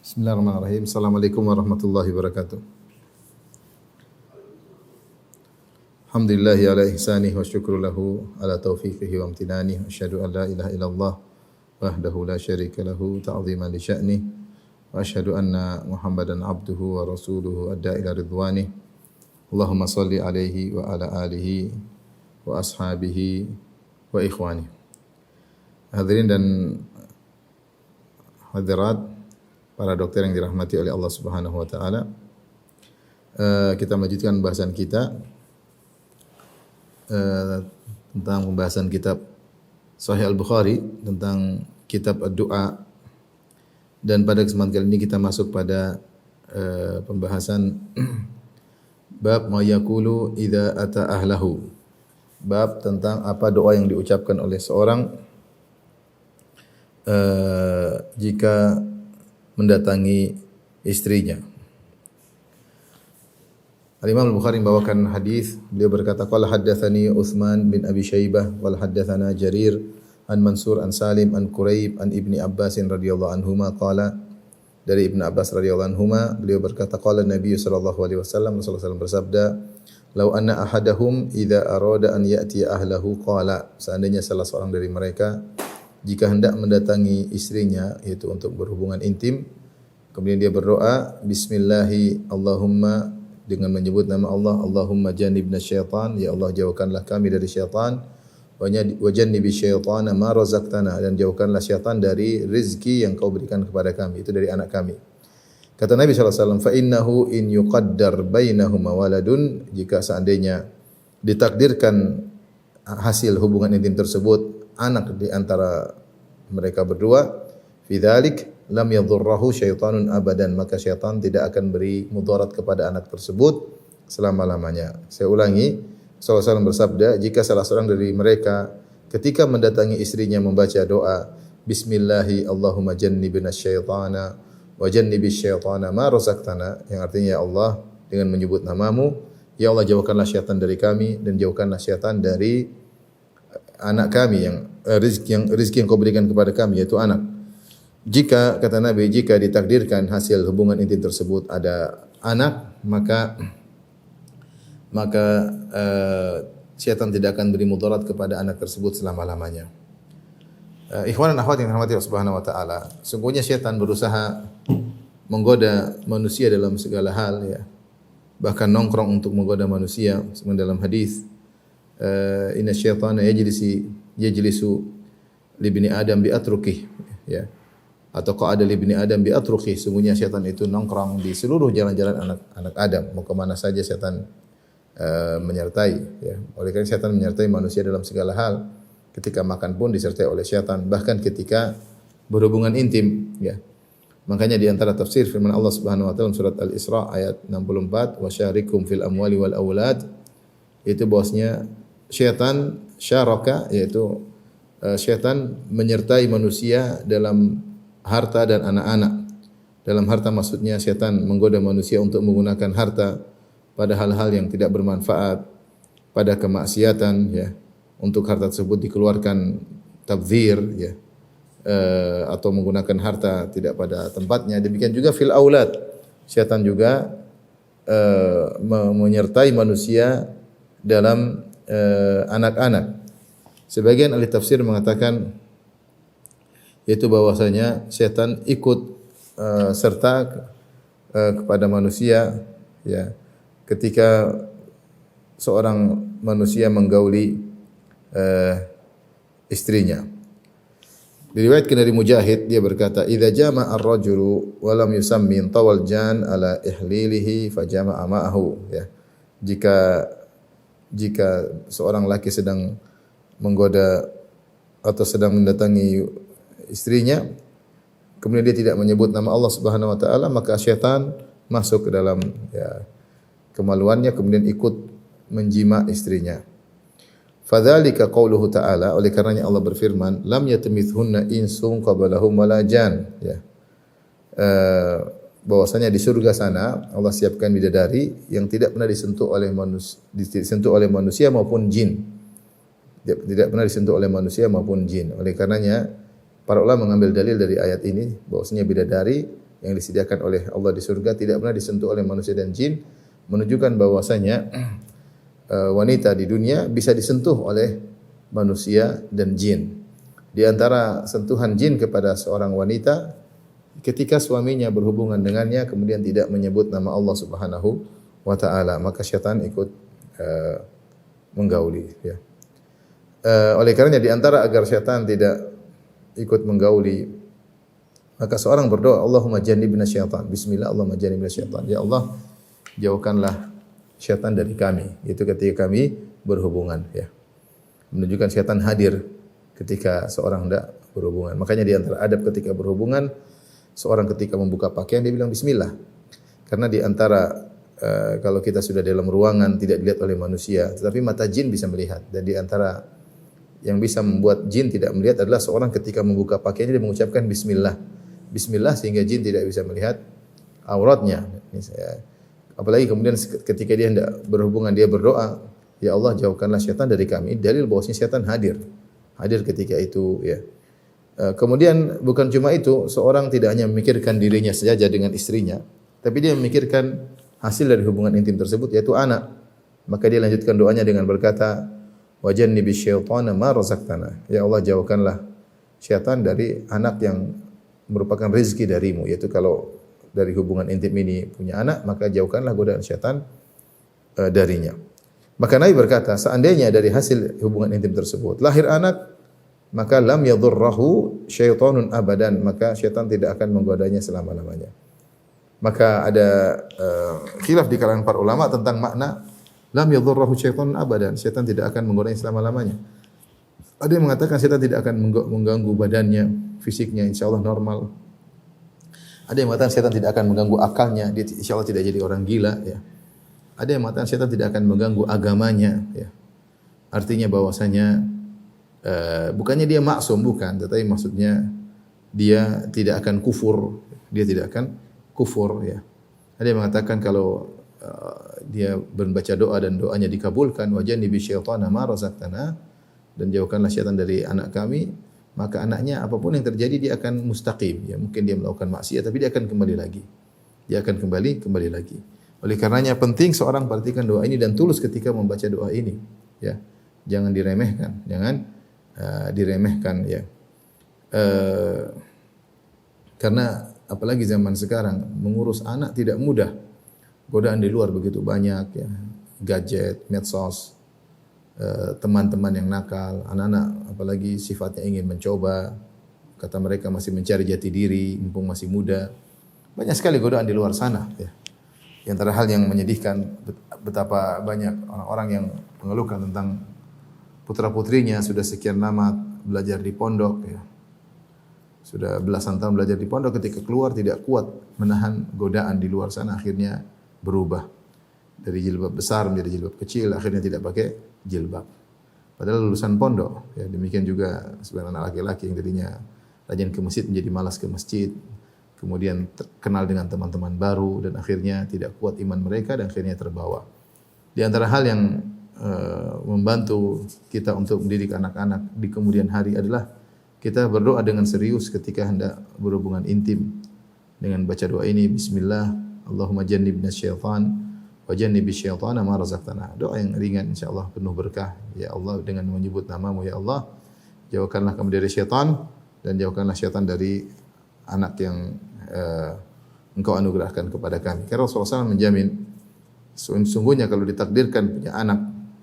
Bismillahirrahmanirrahim. Assalamualaikum warahmatullahi wabarakatuh. Alhamdulillahi ala ihsanih wa syukru lahu ala taufiqihi wa amtinanih. Asyhadu an la ilaha illallah wahdahu la syarika lahu ta'ziman li sya'nih. Wa asyhadu anna Muhammadan abduhu wa rasuluhu adda ila ridwanih. Allahumma salli alaihi wa ala alihi wa ashabihi wa ikhwani. Hadirin dan hadirat, para dokter yang dirahmati oleh Allah Subhanahu wa taala. Kita melanjutkan pembahasan kita tentang pembahasan kitab Sahih Al-Bukhari, tentang kitab Ad-Du'a. Dan pada kesempatan kali ini kita masuk pada pembahasan bab ma yaqulu idza ata ahlahu. Bab tentang apa doa yang diucapkan oleh seorang jika mendatangi istrinya. Al-Imam Al-Bukhari membawakan hadis, beliau berkata qala haddatsani Utsman bin Abi Syaibah wal haddatsana Jarir an Mansur an Salim an Quraib an Ibni Abbas radhiyallahu anhuma qala, dari Ibnu Abbas radhiyallahu anhuma beliau berkata qala Nabi sallallahu alaihi wasallam, Rasulullah SAW bersabda, "Lau anna ahadahum idza arada an ya'ti ahlahu qala", seandainya salah seorang dari mereka jika hendak mendatangi istrinya, yaitu untuk berhubungan intim, kemudian dia berdoa bismillahi Allahumma, dengan menyebut nama Allah, Allahumma jannibna syaitan, ya Allah jauhkanlah kami dari syaitan, wa jannibi syaitana ma razaqtana, dan jauhkanlah syaitan dari rezeki yang kau berikan kepada kami, itu dari anak kami. Kata Nabi SAW, fa innahu in yuqaddar bainahuma waladun, jika seandainya ditakdirkan hasil hubungan intim tersebut anak di antara mereka berdua, fi dzalik lam yadhurruhu syaitanun abadan, maka syaitan tidak akan beri mudarat kepada anak tersebut selama-lamanya. Saya ulangi, Rasulullah SAW bersabda, jika salah seorang dari mereka ketika mendatangi istrinya membaca doa bismillahi Allahumma jannibna syaitana wa jannibis syaitana ma razaqtana, yang artinya ya Allah, dengan menyebut namamu, ya Allah jauhkanlah syaitan dari kami dan jauhkanlah syaitan dari anak kami, yang rezeki yang kau berikan kepada kami, yaitu anak. Jika, kata Nabi, jika ditakdirkan hasil hubungan intim tersebut ada anak, maka syaitan tidak akan beri mudarat kepada anak tersebut selama-lamanya. Ikhwan dan akhwat yang dirahmati Allah Subhanahu wa taala, sungguhnya syaitan berusaha menggoda manusia dalam segala hal, ya. Bahkan nongkrong untuk menggoda manusia, seperti dalam hadis, inna syaitana yajlisu li ibni Adam bi atrukih, ya. Atau qa'ada li ibni Adam bi atrukih, sungguhnya syaitan itu nongkrong di seluruh jalan-jalan anak Adam, mau ke mana saja syaitan menyertai, ya. Oleh karena syaitan menyertai manusia dalam segala hal, ketika makan pun disertai oleh syaitan, bahkan ketika berhubungan intim, ya. Makanya di antara tafsir firman Allah Subhanahu wa taala surat Al-Isra ayat 64, wa syarikum fil amwali wal aulad, itu bahwasanya syaitan syaraka, yaitu syaitan menyertai manusia dalam harta dan anak-anak. Dalam harta maksudnya syaitan menggoda manusia untuk menggunakan harta pada hal-hal yang tidak bermanfaat, pada kemaksiatan, ya. Untuk harta tersebut dikeluarkan tabdzir, ya. Atau menggunakan harta tidak pada tempatnya. Demikian juga fil aulad, syaitan juga menyertai manusia dalam anak-anak. Sebagian ahli tafsir mengatakan yaitu bahwasanya syaitan ikut serta kepada manusia, ya, ketika seorang manusia menggauli istrinya. Diriwayatkan dari Mujahid, dia berkata, idza jama'a ar-rajulu wa lam yusammi tawal jan ala ihlilihi fa jama'a ma'ahu, ya. Jika seorang laki sedang menggoda atau sedang mendatangi istrinya, kemudian dia tidak menyebut nama Allah Subhanahu wa taala, maka syaitan masuk ke dalam, ya, kemaluannya, kemudian ikut menjima istrinya. Fadzalika qauluhu ta'ala, oleh karenanya Allah berfirman, lam yatamithunna insun qablahum wala jan, ya. Bahwasanya di surga sana Allah siapkan bidadari yang tidak pernah disentuh oleh manusia maupun jin. Tidak pernah disentuh oleh manusia maupun jin. Oleh karenanya para ulama mengambil dalil dari ayat ini bahwasanya bidadari yang disediakan oleh Allah di surga tidak pernah disentuh oleh manusia dan jin, menunjukkan bahwasanya wanita di dunia bisa disentuh oleh manusia dan jin. Di antara sentuhan jin kepada seorang wanita ketika suaminya berhubungan dengannya kemudian tidak menyebut nama Allah Subhanahu wa taala, maka syaitan ikut menggauli ya. Oleh karenanya di antara agar syaitan tidak ikut menggauli, maka seorang berdoa, Allahumma jannibna syaitan. Bismillah, Allahumma jannibna syaitan. Ya Allah, jauhkanlah syaitan dari kami. Itu ketika kami berhubungan ya. Menunjukkan syaitan hadir ketika seorang hendak berhubungan. Makanya di antara adab ketika berhubungan, seorang ketika membuka pakaian dia bilang bismillah. Karena di antara kalau kita sudah dalam ruangan tidak dilihat oleh manusia, tetapi mata jin bisa melihat. Dan di antara yang bisa membuat jin tidak melihat adalah seorang ketika membuka pakaian dia mengucapkan bismillah. Bismillah sehingga jin tidak bisa melihat auratnya. Apalagi kemudian ketika dia hendak berhubungan dia berdoa, ya Allah jauhkanlah syaitan dari kami. Dalil bahwasanya syaitan hadir ketika itu ya. Kemudian bukan cuma itu, seorang tidak hanya memikirkan dirinya saja dengan istrinya, tapi dia memikirkan hasil dari hubungan intim tersebut yaitu anak. Maka dia lanjutkan doanya dengan berkata, wa jannibisy syaitana ma razaqtana. Ya Allah jauhkanlah syaitan dari anak yang merupakan rezeki darimu, yaitu kalau dari hubungan intim ini punya anak, maka jauhkanlah godaan syaitan darinya. Maka Nabi berkata, seandainya dari hasil hubungan intim tersebut lahir anak, maka lam yadhurrahu syaitanun abadan, maka syaitan tidak akan menggodanya selama-lamanya. Maka ada khilaf di kalangan para ulama tentang makna lam yadhurrahu syaitanun abadan, syaitan tidak akan menggodanya selama-lamanya. Ada yang mengatakan syaitan tidak akan mengganggu badannya, fisiknya insyaallah normal. Ada yang mengatakan syaitan tidak akan mengganggu akalnya, dia insyaallah tidak jadi orang gila ya. Ada yang mengatakan syaitan tidak akan mengganggu agamanya ya. Artinya bahwasanya bukannya dia maksum bukan, tetapi maksudnya dia tidak akan kufur, dia tidak akan kufur ya. Ada yang mengatakan kalau dia membaca doa dan doanya dikabulkan, wa jannibisy syaitana ma razaqtana, dan jauhkanlah syaitan dari anak kami, maka anaknya apapun yang terjadi dia akan mustaqim ya. Mungkin dia melakukan maksiat tapi dia akan kembali lagi. Dia akan kembali lagi. Oleh karenanya penting seorang perhatikan doa ini dan tulus ketika membaca doa ini ya. Jangan diremehkan, diremehkan ya. Karena apalagi zaman sekarang mengurus anak tidak mudah. Godaan di luar begitu banyak ya. Gadget, medsos, teman-teman yang nakal, anak-anak apalagi sifatnya ingin mencoba, kata mereka masih mencari jati diri, mumpung masih muda. Banyak sekali godaan di luar sana ya. Di antara hal yang menyedihkan betapa banyak orang-orang yang mengeluhkan tentang putra-putrinya sudah sekian lama belajar di pondok ya. Sudah belasan tahun belajar di pondok, ketika keluar tidak kuat menahan godaan di luar sana, akhirnya berubah dari jilbab besar menjadi jilbab kecil, akhirnya tidak pakai jilbab. Padahal lulusan pondok, ya demikian juga sebagian anak laki-laki yang tadinya rajin ke masjid menjadi malas ke masjid, kemudian kenal dengan teman-teman baru dan akhirnya tidak kuat iman mereka dan akhirnya terbawa. Di antara hal yang membantu kita untuk mendidik anak-anak di kemudian hari adalah kita berdoa dengan serius ketika hendak berhubungan intim dengan baca doa ini, bismillah, Allahumma jannibna syaitan wa jannibisy syaitana ma razaqtana. Doa yang ringan insyaallah penuh berkah. Ya Allah, dengan menyebut namamu ya Allah, jauhkanlah kami dari syaitan dan jauhkanlah syaitan dari anak yang engkau anugerahkan kepada kami. Karena Rasulullah SAW menjamin sungguhnya kalau ditakdirkan punya anak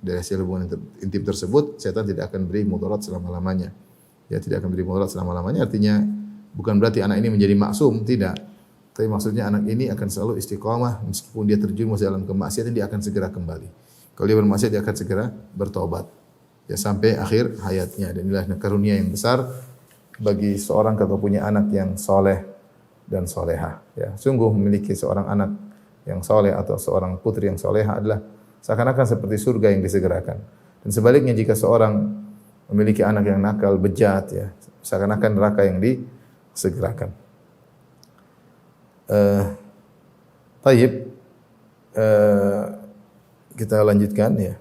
dari hasil hubungan intim tersebut, syaitan tidak akan beri mudarat selama-lamanya. Dia tidak akan beri mudarat selama-lamanya, artinya bukan berarti anak ini menjadi maksum, tidak. Tapi maksudnya anak ini akan selalu istiqamah meskipun dia terjerumus dalam kemaksiatan, dia akan segera kembali. Kalau dia bermaksiat dia akan segera bertobat. Ya sampai akhir hayatnya. Dan inilah karunia yang besar bagi seorang kalau punya anak yang soleh dan soleha. Ya, sungguh memiliki seorang anak yang soleh atau seorang putri yang soleha adalah seakan-akan seperti surga yang disegerakan. Dan sebaliknya jika seorang memiliki anak yang nakal, bejat, ya, seakan-akan neraka yang disegerakan. Taib, kita lanjutkan ya.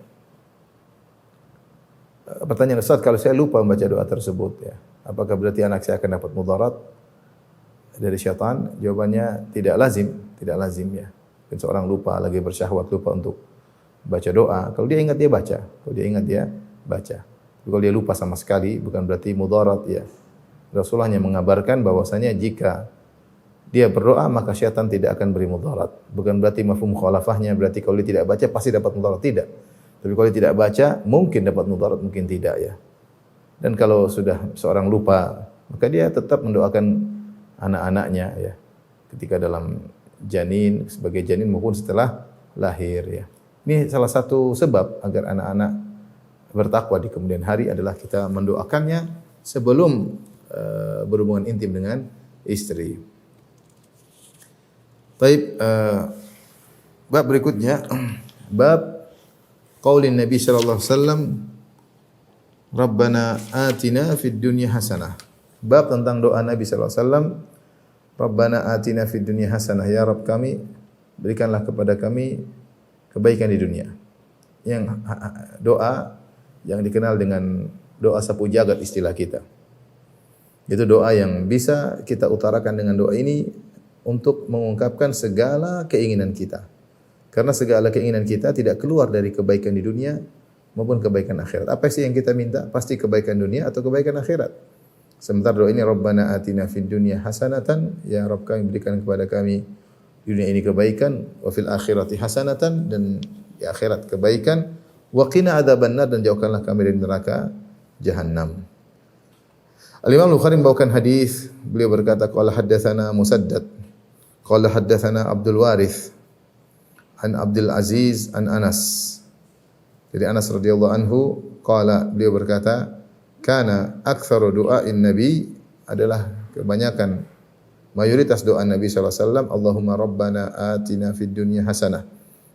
Pertanyaan Ustaz, kalau saya lupa membaca doa tersebut ya, apakah berarti anak saya akan dapat mudarat? dari syaitan? Jawabannya tidak lazim ya. Dan seorang lupa lagi bersyahwat, lupa untuk baca doa. Kalau dia ingat dia baca, kalau dia ingat dia baca. Tapi kalau dia lupa sama sekali bukan berarti mudarat ya. Rasulullah hanya mengabarkan bahwasanya jika dia berdoa maka syaitan tidak akan beri mudarat. Bukan berarti mafhum mukhalafahnya berarti kalau dia tidak baca pasti dapat mudarat, tidak. Tapi kalau dia tidak baca mungkin dapat mudarat, mungkin tidak ya. Dan kalau sudah seorang lupa maka dia tetap mendoakan anak-anaknya ya. Ketika dalam janin, sebagai janin maupun setelah lahir ya. Ini salah satu sebab agar anak-anak bertakwa di kemudian hari adalah kita mendoakannya sebelum berhubungan intim dengan istri. Baik, bab berikutnya bab qaulin Nabi sallallahu alaihi wasallam Rabbana atina fid dunya hasanah. Bab tentang doa Nabi sallallahu alaihi wasallam Rabbana atina fid dunya hasanah, ya Rabb kami berikanlah kepada kami kebaikan di dunia. Yang doa yang dikenal dengan doa sapu jagat istilah kita. Itu doa yang bisa kita utarakan dengan doa ini untuk mengungkapkan segala keinginan kita. Karena segala keinginan kita tidak keluar dari kebaikan di dunia maupun kebaikan akhirat. Apa sih yang kita minta? Pasti kebaikan dunia atau kebaikan akhirat. Sementara doa ini Rabbana atina fid dunya hasanatan, ya Rabb kami berikan kepada kami di dunia ini kebaikan, wa fil akhirati hasanatan, dan di akhirat kebaikan, wa qina adzabannar, dan jauhkanlah kami dari neraka jahanam. Al-Imam Al-Bukhari membawakan hadis, beliau berkata qala haddatsana Musaddad qala haddatsana Abdul Warith an Abdul Aziz an Anas. Dari Anas radhiyallahu anhu qala, beliau berkata kana aktsaru du'ain nabi, adalah kebanyakan mayoritas doa Nabi sallallahu alaihi wasallam Allahumma rabbana atina fid dunya hasanah,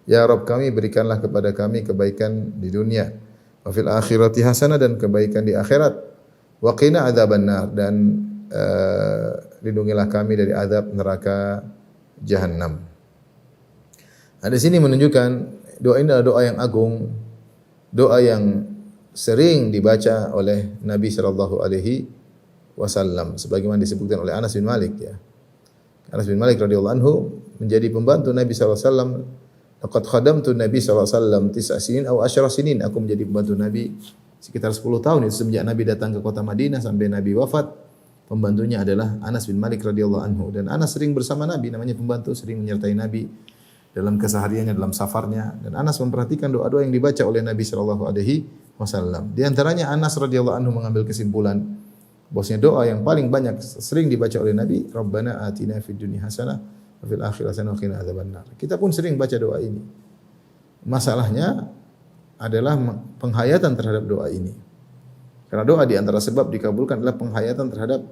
ya Rabb kami berikanlah kepada kami kebaikan di dunia, wa fil akhirati hasanah, dan kebaikan di akhirat, wa qina adzabannar, dan lindungilah kami dari azab neraka jahanam. Di sini menunjukkan doa ini adalah doa yang agung, doa yang sering dibaca oleh Nabi sallallahu alaihi wasallam sebagaimana disebutkan oleh Anas bin Malik ya. Anas bin Malik radhiyallahu anhu menjadi pembantu Nabi sallallahu alaihi wasallam. Laqad khadamtu Nabi sallallahu alaihi wasallam 9 sinin atau 10 sinin. Aku menjadi pembantu Nabi sekitar 10 tahun itu semenjak Nabi datang ke kota Madinah sampai Nabi wafat. Pembantunya adalah Anas bin Malik radhiyallahu anhu, dan Anas sering bersama Nabi, namanya pembantu, sering menyertai Nabi dalam kesehariannya, dalam safarnya, dan Anas memperhatikan doa-doa yang dibaca oleh Nabi sallallahu alaihi wasallam. Di antaranya Anas radhiyallahu anhu mengambil kesimpulan bahwasanya doa yang paling banyak sering dibaca oleh Nabi, Rabbana atina fid dunya hasanah wa fil akhirati hasanah wa qina adzabannar. Kita pun sering baca doa ini. Masalahnya adalah penghayatan terhadap doa ini. Karena doa di antara sebab dikabulkan adalah penghayatan terhadap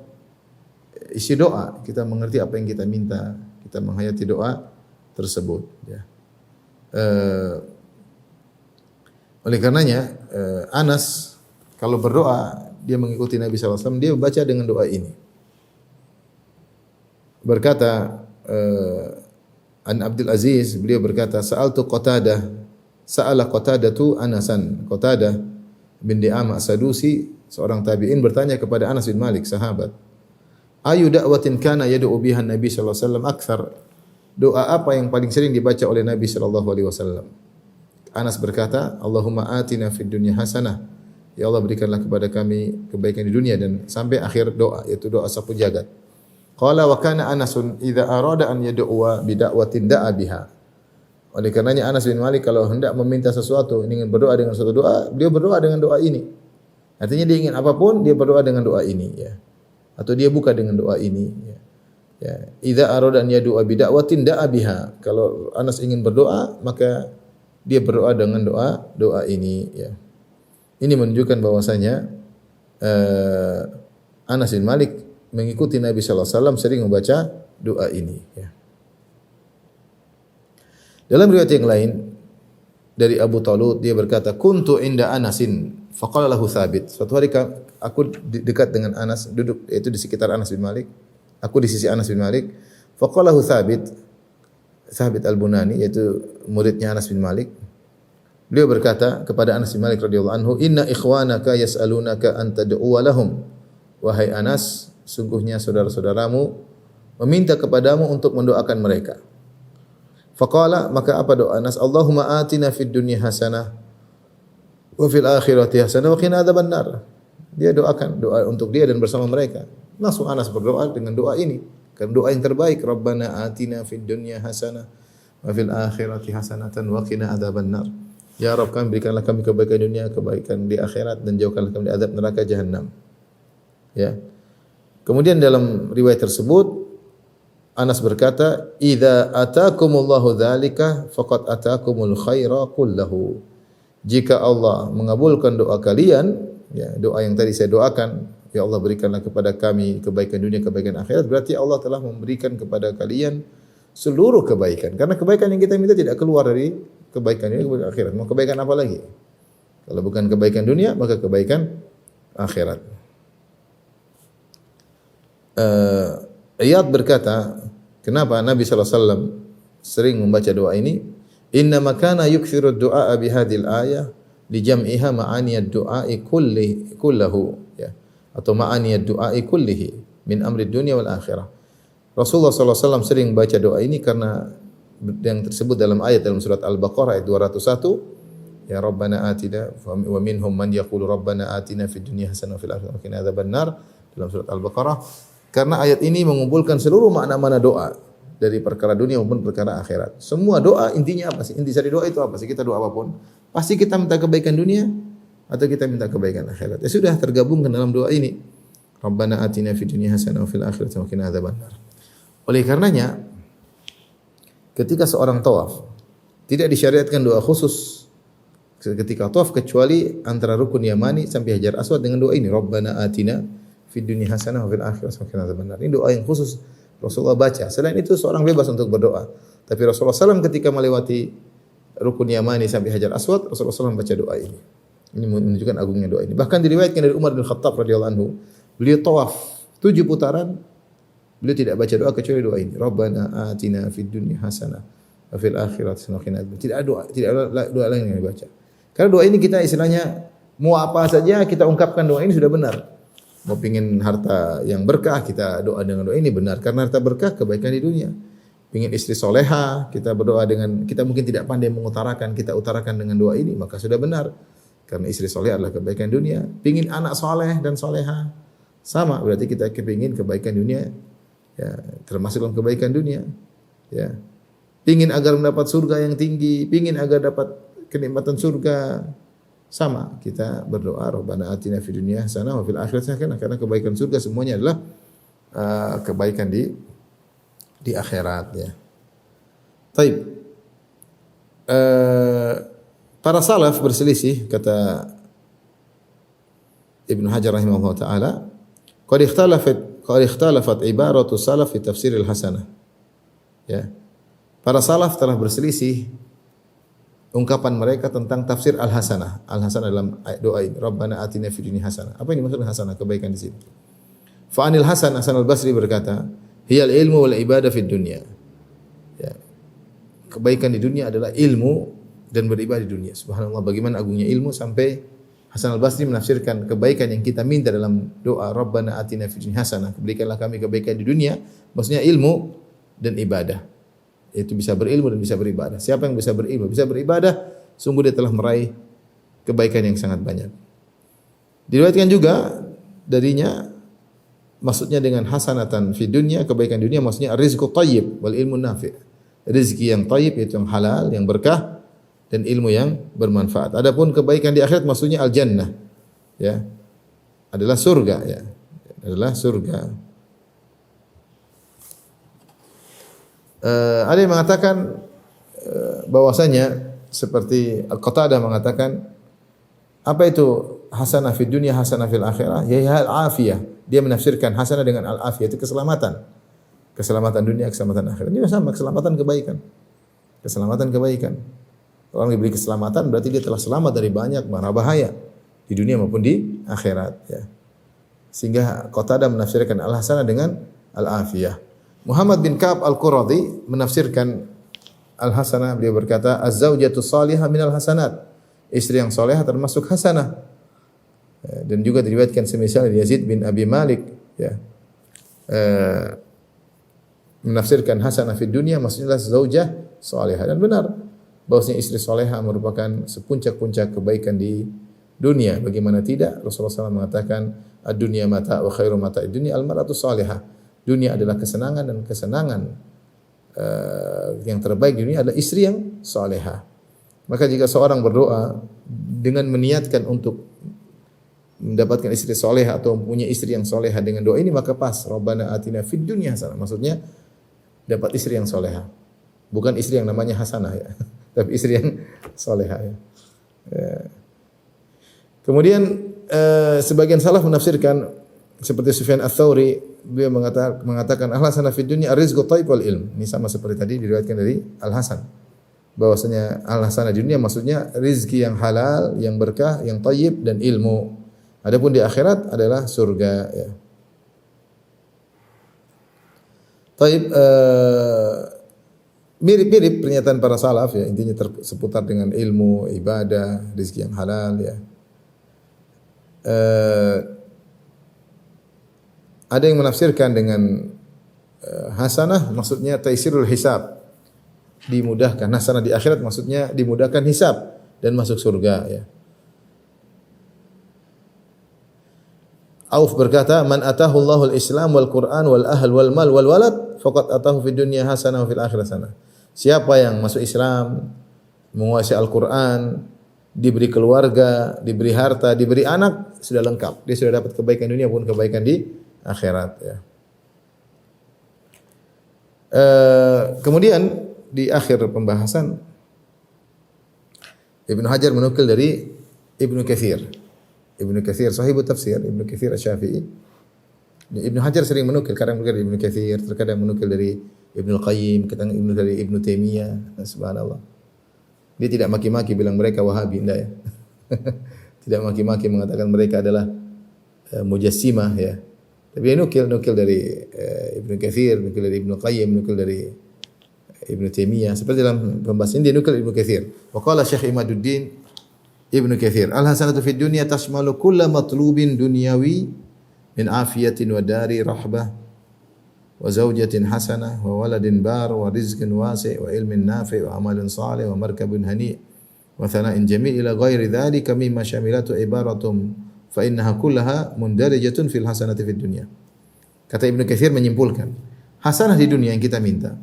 isi doa. Kita mengerti apa yang kita minta, kita menghayati doa tersebut ya. Oleh karenanya Anas kalau berdoa dia mengikuti Nabi SAW, dia membaca dengan doa ini. Berkata An Abdul Aziz, beliau berkata sa'altu Qatadah, sa'ala Qatadatu Anasan. Qatadah bin Di'amah Sadusi, seorang tabi'in, bertanya kepada Anas bin Malik, sahabat, ayu da'watin kana yad'u biha Nabi sallallahu alaihi wasallam akthar? Doa apa yang paling sering dibaca oleh Nabi sallallahu alaihi wasallam? Anas berkata, Allahumma atina fid dunya hasanah. Ya Allah berikanlah kepada kami kebaikan di dunia, dan sampai akhir doa, yaitu doa sapu jagat. Qala wa kana Anasun idza arada an yad'uwa bi da'watin da'a biha. Oleh karenanya Anas bin Malik kalau hendak meminta sesuatu, ingin berdoa dengan suatu doa, beliau berdoa dengan doa ini. Artinya dia ingin apapun, dia berdoa dengan doa ini ya. Atau dia buka dengan doa ini ya. Ya, idza arada an yad'uwa bi da'watin da'a biha. Kalau Anas ingin berdoa, maka dia berdoa dengan doa ini ya. Ini menunjukkan bahwasanya Anas bin Malik mengikuti Nabi sallallahu alaihi wasallam, sering membaca doa ini ya. Dalam riwayat yang lain dari Abu Talud, dia berkata, kuntu inda Anasin faqala lahu Thabit. Suatu hari aku dekat dengan Anas, duduk yaitu di sekitar Anas bin Malik. Aku di sisi Anas bin Malik. Faqala lahu Thabit, Thabit Al-Bunani, yaitu muridnya Anas bin Malik. Beliau berkata kepada Anas bin Malik radhiyallahu anhu, inna ikhwanaka yas'alunaka an tad'uwa lahum. Wahai Anas, sungguhnya saudara-saudaramu meminta kepadamu untuk mendoakan mereka. Faqala, maka apa doa Anas? Allahumma atina fid dunya hasanah wa fil akhirati hasanah wa qina adzabannar. Dia doakan doa untuk dia dan bersama mereka. Langsung Anas berdoa dengan doa ini. Karena doa yang terbaik, Rabbana atina fid dunya hasanah wa fil akhirati hasanatan wa qina adzabannar. Ya Rabb, kami berikanlah kami kebaikan dunia, kebaikan di akhirat, dan jauhkanlah kami dari azab neraka jahanam. Ya. Kemudian dalam riwayat tersebut Anas berkata, "Idza ataakumullahu dzalika faqad ataakumul khaira kullahu." Jika Allah mengabulkan doa kalian, ya, doa yang tadi saya doakan, ya Allah berikanlah kepada kami kebaikan dunia, kebaikan akhirat, berarti Allah telah memberikan kepada kalian seluruh kebaikan. Karena kebaikan yang kita minta tidak keluar dari kebaikan dunia, kebaikan akhirat. Mau kebaikan apa lagi? Kalau bukan kebaikan dunia, maka kebaikan akhirat. Iyad berkata, kenapa Nabi SAW sering membaca doa ini? Inna makana yukthiru du'a bihadil ayah li jam'iha ma'aniyad du'ai kullahu, ya, atau ma'aniyad du'ai kullihi min amri dunia wal akhirah. Rasulullah SAW sering baca doa ini karena yang tersebut dalam ayat dalam surat Al-Baqarah ayat 201, ya Rabbana atina wa minhum man yaqulu Rabbana atina fid dunya hasanah wa fil akhirati wa qina adzabannar, dalam surat Al-Baqarah. Karena ayat ini mengumpulkan seluruh makna-makna doa dari perkara dunia maupun perkara akhirat. Semua doa intinya apa sih? Inti dari doa itu apa sih? Kita doa apapun, pasti kita minta kebaikan dunia atau kita minta kebaikan akhirat. Ya sudah, tergabungkan dalam doa ini. Rabbana atina fid dunya hasanah wa fil akhirati wa qina adzabannar. Oleh karenanya, ketika seorang tawaf tidak disyariatkan doa khusus ketika tawaf kecuali antara rukun yamani sampai Hajar Aswad dengan doa ini, Rabbana atina fid dunya hasanah wa fil akhirati wa qina adzabannar. Ini doa yang khusus Rasulullah baca. Selain itu seorang bebas untuk berdoa. Tapi Rasulullah SAW ketika melewati rukun yamani sampai Hajar Aswad, Rasulullah SAW baca doa ini. Ini menunjukkan agungnya doa ini. Bahkan diriwayatkan dari Umar bin Khattab radhiyallahu anhu, beliau tawaf 7 putaran, beliau tidak baca doa kecuali doa ini. Rabbana atina fid dunya hasanah wa fil akhirati hasanah wa qina adzabannar. Tidak ada doa lain yang dibaca. Karena doa ini kita istilahnya mau apa saja kita ungkapkan doa ini sudah benar. Mau pingin harta yang berkah, kita doa dengan doa ini benar. Karena harta berkah, kebaikan di dunia. Pingin istri soleha, kita berdoa dengan, kita mungkin tidak pandai mengutarakan, kita utarakan dengan doa ini, maka sudah benar. Karena istri soleh adalah kebaikan dunia. Pingin anak soleh dan soleha, sama, berarti kita kepingin kebaikan dunia, ya, termasuk dalam kebaikan dunia. Ya. Pingin agar mendapat surga yang tinggi, pingin agar dapat kenikmatan surga, sama, kita berdoa Rabbana atina fid dunya hasanah wa fil akhirati hasanah, karena kebaikan surga semuanya adalah kebaikan di akhirat, ya. Taib. Para salaf berselisih, kata Ibnu Hajar rahimahullah taala, qad ikhtalafat ibaratu salaf fi tafsir al-hasanah. Ya. Para salaf telah berselisih ungkapan mereka tentang tafsir al-hasanah. Al-hasanah dalam doa ini, Rabbana atina fid dunya hasanah. Apa ini maksud hasanah? Kebaikan di sini. Fa anil Hasan al-Basri berkata, hiyal ilmu wal ibadah fid dunya. Ya. Kebaikan di dunia adalah ilmu dan beribadah di dunia. Subhanallah, bagaimana agungnya ilmu sampai Hasan al-Basri menafsirkan kebaikan yang kita minta dalam doa Rabbana atina fid dunya hasanah. Berikanlah kami kebaikan di dunia, maksudnya ilmu dan ibadah. Itu bisa berilmu dan bisa beribadah. Siapa yang bisa berilmu, bisa beribadah, sungguh dia telah meraih kebaikan yang sangat banyak. Diriwayatkan juga darinya, maksudnya dengan hasanatan fi dunya, kebaikan dunia, maksudnya rizqu thayyib wal ilmu nafi'. Rezeki yang thayyib, itu yang halal, yang berkah, dan ilmu yang bermanfaat. Adapun kebaikan di akhirat maksudnya al-jannah, ya. Adalah surga, ya. Adalah surga. Ada yang mengatakan bahwasanya seperti Al-Qatadah mengatakan, apa itu hasanah fid dunya hasanah fil akhirah? Ya al-afiyah. Dia menafsirkan hasanah dengan al-afiyah, itu keselamatan. Keselamatan dunia, keselamatan akhirat. Ini sama, keselamatan kebaikan. Keselamatan kebaikan. Orang diberi keselamatan berarti dia telah selamat dari banyak mara bahaya di dunia maupun di akhirat, ya. Sehingga Qatadah menafsirkan al-hasanah dengan al-afiyah. Muhammad bin Ka'ab al-Quradhi menafsirkan al-hasanah, beliau berkata, az-zaujatu salihah minal hasanat. Istri yang salehah termasuk hasanah. Dan juga diriwayatkan semisal Yazid bin Abi Malik, ya. menafsirkan hasanah fid dunya maksudnya zaujah salihah, dan benar bahwasanya istri salihah merupakan sepuncak-puncak kebaikan di dunia. Bagaimana tidak? Rasulullah SAW mengatakan ad-dunya mata wa khairu mata ad-dunya al-mar'atu salihah. Dunia adalah kesenangan, dan kesenangan yang terbaik di dunia adalah istri yang salihah. Maka jika seorang berdoa dengan meniatkan untuk mendapatkan istri salihah atau punya istri yang salihah dengan doa ini, maka pas. Rabbana atina fid dunya hasanah. Maksudnya dapat istri yang salihah. Bukan istri yang namanya hasanah ya. Tapi istri yang salihah ya. Kemudian sebagian salaf menafsirkan seperti Sufyan Ats-Tsauri, beliau mengatakan al-hasanah fid dunya ar-rizqu thayyib wal ilm. Ini sama seperti tadi diriwayatkan dari Al-Hasan. Bahwasanya al-hasanah di dunia maksudnya rizki yang halal, yang berkah, yang thayyib dan ilmu. Adapun di akhirat adalah surga ya. Taib, mirip-mirip pernyataan para salaf ya, intinya seputar dengan ilmu, ibadah, rezeki yang halal ya. Ada yang menafsirkan dengan hasanah maksudnya taisirul hisab, dimudahkan. Hasanah di akhirat maksudnya dimudahkan hisab dan masuk surga ya. Auf berkata, "Man atahu Allahul Islam wal Quran wal ahl wal mal wal walad, faqad atahu fid dunya hasanah wa fil akhirati hasanah." Siapa yang masuk Islam, menguasai Al-Qur'an, diberi keluarga, diberi harta, diberi anak, sudah lengkap. Dia sudah dapat kebaikan dunia maupun kebaikan di akhirat ya. Kemudian di akhir pembahasan Ibnu Hajar menukil dari Ibnu Katsir. Ibnu Katsir sahibut tafsir, Ibnu Katsir Asy-Syafi'i. Ibnu Hajar sering menukil, kadang menukil dari Ibnu Katsir, terkadang menukil dari Ibnu Qayyim, kadang dari Ibnu Taimiyah. Subhanallah. Dia tidak maki-maki bilang mereka Wahabi, enggak ya. Tidak maki-maki mengatakan mereka adalah mujassimah ya. Tapi dia nukil dari Ibnu Katsir, nukil dari Ibnu Qayyim, nukil dari Ibnu Taimiyah. Seperti dalam pembahasan dia nukil Ibnu Katsir. Wa qala Syekh Imaduddin Ibnu Katsir, al-hasanatu fid dunya tashmalu kulla matlubin dunyawi min afiyatin wa dari rahbah wa zawjatin hasanah wa waladin bar wa rizqin wasi' wa ilmin nafi' wa amalin salih wa markabun hani' wa thana'in jamil ila ghairi dhalika mimma syamilatu ibaratum fa innaha kullaha mundarijatun fil hasanati fid dunya. Kata Ibnu Katsir menyimpulkan, hasanah di dunia yang kita minta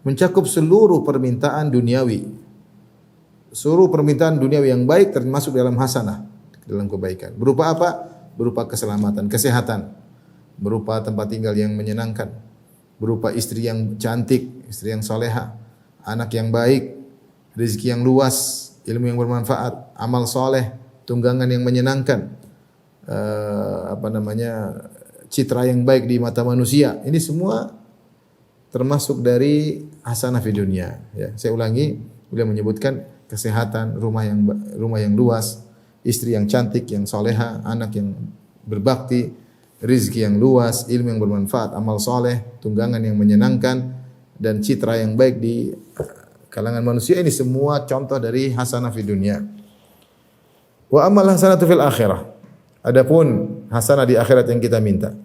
mencakup seluruh permintaan duniawi. Seluruh permintaan duniawi yang baik termasuk dalam hasanah, dalam kebaikan. Berupa apa? Berupa keselamatan, kesehatan, berupa tempat tinggal yang menyenangkan, berupa istri yang cantik, istri yang soleha, anak yang baik, rezeki yang luas, ilmu yang bermanfaat, amal soleh, tunggangan yang menyenangkan, citra yang baik di mata manusia. Ini semua termasuk dari hasanah fi dunia. Ya, saya ulangi, beliau menyebutkan kesehatan, rumah yang luas, istri yang cantik, yang soleha, anak yang berbakti, rizki yang luas, ilmu yang bermanfaat, amal soleh, tunggangan yang menyenangkan, dan citra yang baik di kalangan manusia. Ini semua contoh dari hasanah fi dunia. Wa amal hasanatu fil akhirah. Adapun hasanah di akhirat yang kita minta,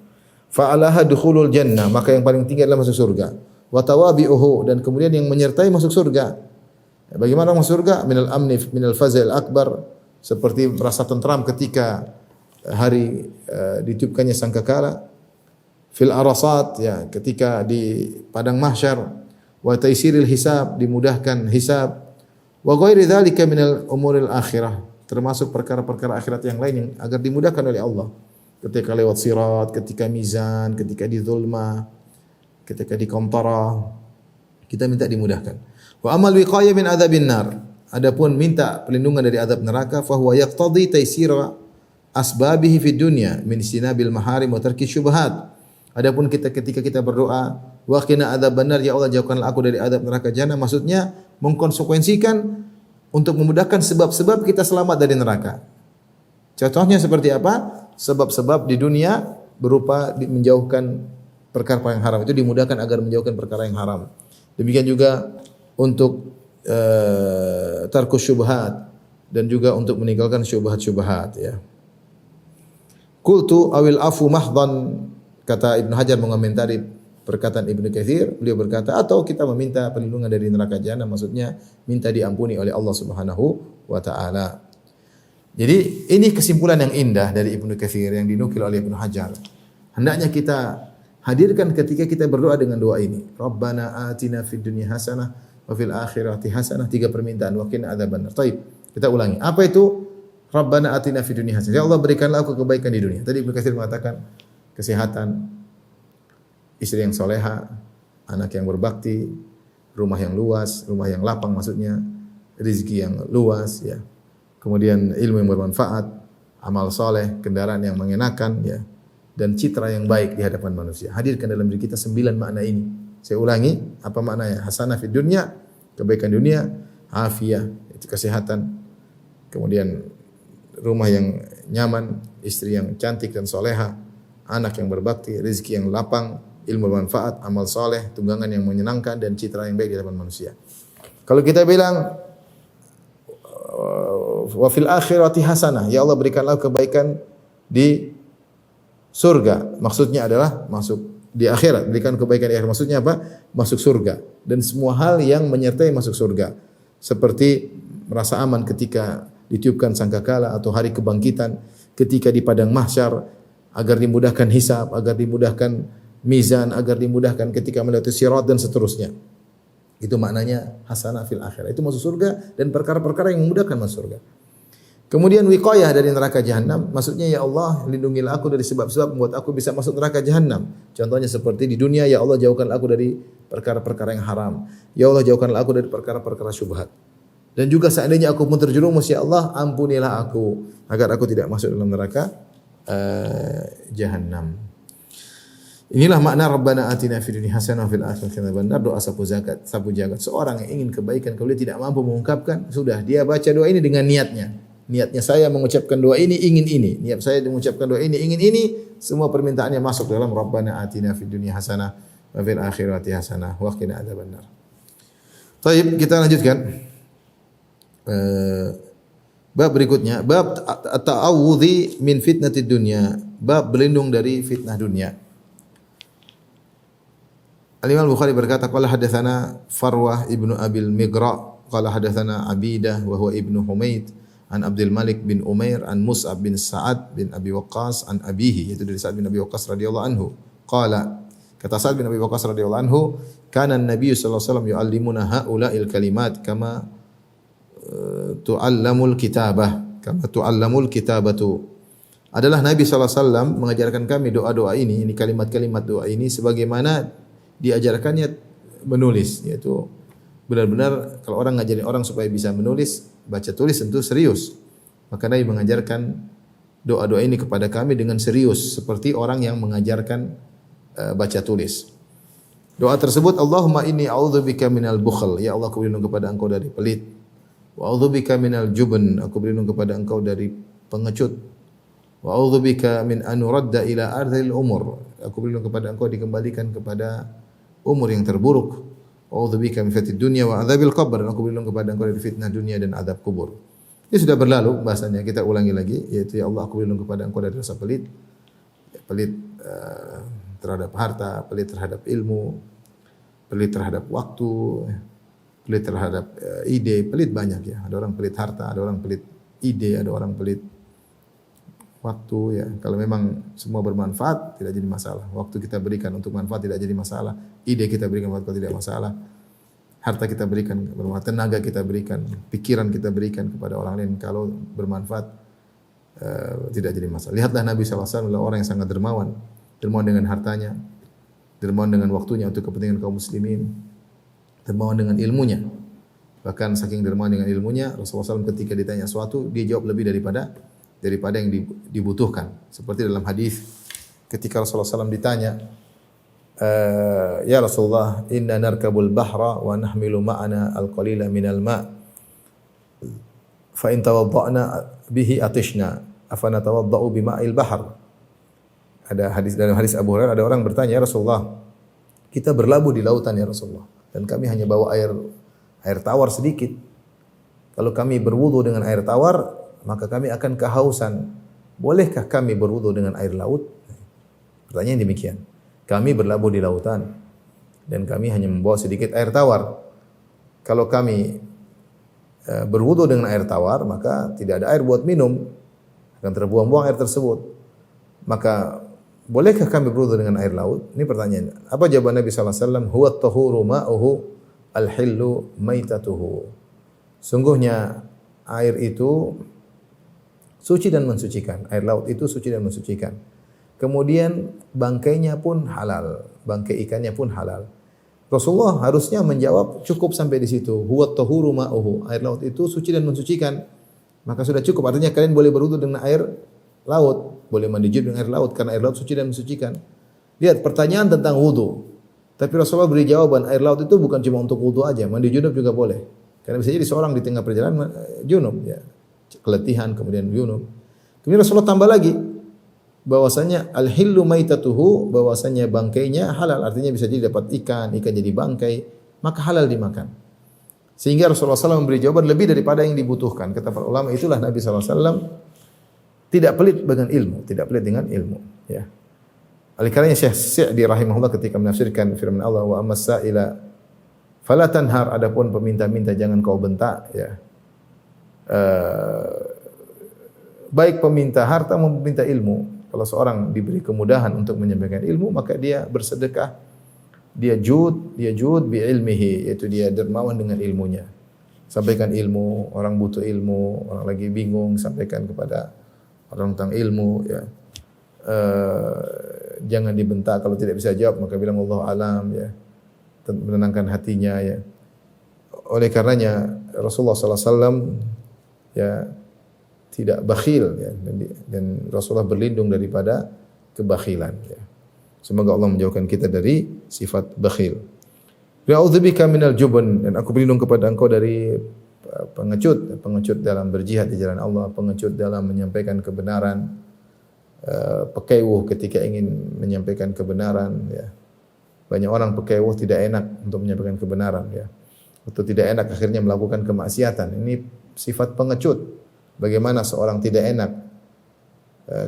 fa'alaha dukhulul jannah, maka yang paling tinggi adalah masuk surga. Wa tawabi'uhu, dan kemudian yang menyertai masuk surga. Bagaimana masuk surga? Minal amni minal fazail akbar, seperti merasa tentram ketika hari ditiupkannya sangkakala. Fil arasat, ya, ketika di padang mahsyar. Wa taisiril hisab, dimudahkan hisab. Wa ghairi dzalika minal umuril akhirah, termasuk perkara-perkara akhirat yang lain yang agar dimudahkan oleh Allah. Ketika lewat sirat, ketika mizan, ketika di zulma, ketika di qantara, kita minta dimudahkan. Wa amal wiqayah min adzabin nar. Adapun minta perlindungan dari azab neraka, fa huwa yaqtadi taysira asbabihi fid dunya min istinabil maharim wa tarki syubhat. Adapun ketika kita berdoa, wa qina adzaban nar, ya Allah jauhkanlah aku dari azab neraka jahanam, maksudnya mengkonsekuensikan untuk memudahkan sebab-sebab kita selamat dari neraka. Contohnya seperti apa? Sebab-sebab di dunia berupa menjauhkan perkara yang haram, itu dimudahkan agar menjauhkan perkara yang haram. Demikian juga untuk tarkus syubhat, dan juga untuk meninggalkan syubhat-syubhat ya. Qultu awil afu mahdhan, kata Ibnu Hajar mengomentari perkataan Ibnu Katsir, beliau berkata atau kita meminta perlindungan dari neraka jahanam, maksudnya minta diampuni oleh Allah Subhanahu wa taala. Jadi ini kesimpulan yang indah dari Ibnu Katsir yang dinukil oleh Ibnu Hajar. Hendaknya kita hadirkan ketika kita berdoa dengan doa ini. Rabbana atina fid dunya hasanah wa fil akhirati hasanah. 3 permintaan, wa qina adzabannar. Baik, kita ulangi. Apa itu? Rabbana atina fid dunya hasanah. Ya Allah, berikanlah aku kebaikan di dunia. Tadi Ibnu Katsir mengatakan kesehatan, istri yang soleha, anak yang berbakti, rumah yang luas, rumah yang lapang maksudnya, rezeki yang luas, ya. Kemudian ilmu yang bermanfaat, amal soleh, kendaraan yang mengenakan, ya, dan citra yang baik di hadapan manusia. Hadirkan dalam diri kita 9 makna ini. Saya ulangi, apa maknanya? Hasanah fid dunya, kebaikan dunia, afiyah, itu kesehatan, kemudian rumah yang nyaman, istri yang cantik dan soleha, anak yang berbakti, rezeki yang lapang, ilmu bermanfaat, amal soleh, tunggangan yang menyenangkan, dan citra yang baik di hadapan manusia. Kalau kita bilang wa fil akhirati hasanah, ya Allah berikanlah kebaikan di surga. Maksudnya adalah masuk di akhirat, berikan kebaikan di akhirat. Maksudnya apa? Masuk surga dan semua hal yang menyertai masuk surga. Seperti merasa aman ketika ditiupkan sangkakala atau hari kebangkitan, ketika di padang mahsyar, agar dimudahkan hisab, agar dimudahkan mizan, agar dimudahkan ketika melewati sirat dan seterusnya. Itu maknanya hasanah fil akhirah. Itu masuk surga dan perkara-perkara yang memudahkan masuk surga. Kemudian wiqayah dari neraka jahanam, maksudnya ya Allah lindungilah aku dari sebab-sebab membuat aku bisa masuk neraka jahanam. Contohnya seperti di dunia, ya Allah jauhkanlah aku dari perkara-perkara yang haram. Ya Allah jauhkanlah aku dari perkara-perkara syubhat. Dan juga seandainya aku pun terjerumus, ya Allah ampunilah aku agar aku tidak masuk dalam neraka jahanam. Inilah makna Rabbana atina fid dunya hasanah wa fil akhirati hasanah. Doa sapu zakat, sapu jagat. Seorang yang ingin kebaikan kalau dia tidak mampu mengungkapkan, sudah dia baca doa ini dengan niatnya. Niatnya saya mengucapkan doa ini ingin ini. Niat saya mengucapkan doa ini ingin ini. Semua permintaannya masuk dalam Rabbana atina fid dunya hasanah wa fil akhirati hasanah wa qina adzabannar. Baik, kita lanjutkan. Bab berikutnya, bab ta'awudzi min fitnatid dunya. Bab berlindung dari fitnah dunia. Al-Imam Al-Bukhari berkata, qala hadatsana Farwah ibnu Abil Migra, qala hadatsana Abidah wa huwa ibnu Humaid an Abdul Malik bin Umair an Mus'ab bin Sa'ad bin Abi Waqqas an abihi, yaitu dari Sa'ad bin Abi Waqqas radhiyallahu anhu. Qala, kata Sa'ad bin Abi Waqqas radhiyallahu anhu, kana an-nabiy sallallahu alaihi wasallam yu'allimuna haula'il kalimat kama tu'allamul kitabah, kama tu'allamul kitabatu. Adalah Nabi sallallahu alaihi wasallam mengajarkan kami doa-doa ini kalimat-kalimat doa ini sebagaimana diajarkannya menulis, yaitu benar-benar kalau orang ngajarin orang supaya bisa menulis, baca tulis tentu serius. Maka Nabi mengajarkan doa-doa ini kepada kami dengan serius seperti orang yang mengajarkan baca tulis. Doa tersebut, Allahumma inni a'udzubika minal bukhl, ya Allah aku berlindung kepada Engkau dari pelit. Wa a'udzubika minal jubn, aku berlindung kepada Engkau dari pengecut. Wa a'udzubika min an nuradda ila ardhil umur, aku berlindung kepada Engkau dikembalikan kepada umur yang terburuk. Wa a'udzubika min fitnatid dunya wa adzabil qabr, aku berlindung kepada Engkau dari fitnah dunia dan azab kubur. Ini sudah berlalu bahasanya, kita ulangi lagi, yaitu ya Allah aku berlindung kepada Engkau dari rasa pelit. Pelit terhadap harta, pelit terhadap ilmu, pelit terhadap waktu, pelit terhadap ide, pelit banyak ya. Ada orang pelit harta, ada orang pelit ide, ada orang pelit waktu ya. Kalau memang semua bermanfaat tidak jadi masalah. Waktu kita berikan untuk manfaat tidak jadi masalah. Ide kita berikan untuk manfaat tidak masalah. Harta kita berikan bermanfaat, tenaga kita berikan, pikiran kita berikan kepada orang lain kalau bermanfaat tidak jadi masalah. Lihatlah Nabi SAW adalah orang yang sangat dermawan. Dermawan dengan hartanya, dermawan dengan waktunya untuk kepentingan kaum muslimin, dermawan dengan ilmunya. Bahkan saking dermawan dengan ilmunya, Rasulullah SAW ketika ditanya sesuatu, dia jawab lebih daripada yang dibutuhkan. Seperti dalam hadis ketika Rasulullah SAW ditanya, ya Rasulullah, inna narkabul bahra wa nahmilu ma'ana al-qalila minal ma' fa in tawadda'na bihi atishna afa natawadda'u bima'il bahr. Ada hadis, dalam hadis Abu Hurairah ada orang bertanya, ya Rasulullah, kita berlabuh di lautan ya Rasulullah, dan kami hanya bawa air tawar sedikit. Kalau kami berwudu dengan air tawar, maka kami akan kehausan. Bolehkah kami berwudu dengan air laut? Pertanyaan demikian. Kami berlabuh di lautan dan kami hanya membawa sedikit air tawar. Kalau kami berwudu dengan air tawar, maka tidak ada air buat minum, akan terbuang-buang air tersebut. Maka bolehkah kami berwudu dengan air laut? Ini pertanyaannya. Apa jawaban Nabi sallallahu alaihi wasallam? Huwa at-tahuru ma'uhu al-hillu maitatuhu. Sungguhnya air itu suci dan mensucikan. Air laut itu suci dan mensucikan. Kemudian bangkainya pun halal, bangkai ikannya pun halal. Rasulullah harusnya menjawab cukup sampai di situ. Huwa tahuru ma'uhu. Air laut itu suci dan mensucikan. Maka sudah cukup. Artinya kalian boleh berwudu dengan air laut, boleh mandi junub dengan air laut karena air laut suci dan mensucikan. Lihat pertanyaan tentang wudu. Tapi Rasulullah beri jawaban air laut itu bukan cuma untuk wudu aja, mandi junub juga boleh. Karena bisa jadi seorang di tengah perjalanan junub ya, keletihan kemudian junub. Kemudian Rasulullah tambah lagi bahwasanya al-hillu maitatuhu, bahwasanya bangkainya halal, artinya bisa jadi dapat ikan jadi bangkai, maka halal dimakan. Sehingga Rasulullah SAW memberi jawaban lebih daripada yang dibutuhkan. Kata para ulama, itulah Nabi SAW tidak pelit dengan ilmu, tidak pelit dengan ilmu. Ya. Oleh karenanya Syekh Sa'di rahimahullah ketika menafsirkan firman Allah wa ammas sa'ila fala tanhar, adapun peminta-minta jangan kau bentak. Ya. Baik peminta harta maupun peminta ilmu. Kalau seorang diberi kemudahan untuk menyampaikan ilmu, maka dia bersedekah, dia jud bi ilmihi, yaitu dia dermawan dengan ilmunya. Sampaikan ilmu, orang butuh ilmu, orang lagi bingung, sampaikan kepada orang tentang ilmu. Ya. Jangan dibentak, kalau tidak bisa jawab maka bilang Allah alam, ya. Menenangkan hatinya. Ya. Oleh karenanya Rasulullah SAW ya tidak bakhil ya, dan Rasulullah berlindung daripada kebakhilan ya. Semoga Allah menjauhkan kita dari sifat bakhil. Ya'udzubika minal jubn, dan aku berlindung kepada engkau dari pengecut dalam berjihad di jalan Allah, pengecut dalam menyampaikan kebenaran, pekewuh ketika ingin menyampaikan kebenaran ya. Banyak orang pekewuh tidak enak untuk menyampaikan kebenaran ya. Atau tidak enak akhirnya melakukan kemaksiatan. Ini sifat pengecut. Bagaimana seorang tidak enak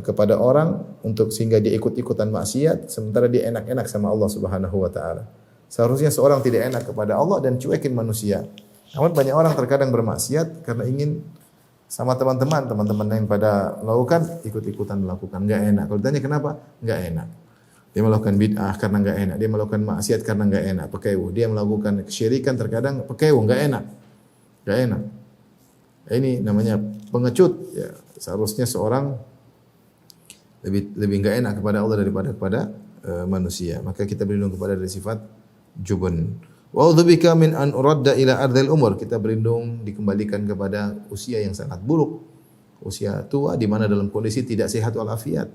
kepada orang untuk sehingga dia ikut-ikutan maksiat sementara dia enak-enak sama Allah Subhanahu wa taala. Seharusnya seorang tidak enak kepada Allah dan cuekin manusia. Namun banyak orang terkadang bermaksiat karena ingin sama teman-teman yang pada melakukan ikut-ikutan melakukan, enggak enak. Kalau ditanya kenapa? Enggak enak. Dia melakukan bid'ah karena enggak enak, dia melakukan maksiat karena enggak enak, pekewuh. Dia melakukan kesyirikan terkadang pekewuh, enggak enak. Enggak enak. Ini namanya pengecut ya. Seharusnya seorang lebih enggak enak kepada Allah daripada kepada manusia. Maka kita berlindung kepada dari sifat jubun. Wa a'udzubika min an uradda ila ardhil umur. Kita berlindung dikembalikan kepada usia yang sangat buruk. Usia tua di mana dalam kondisi tidak sehat walafiat.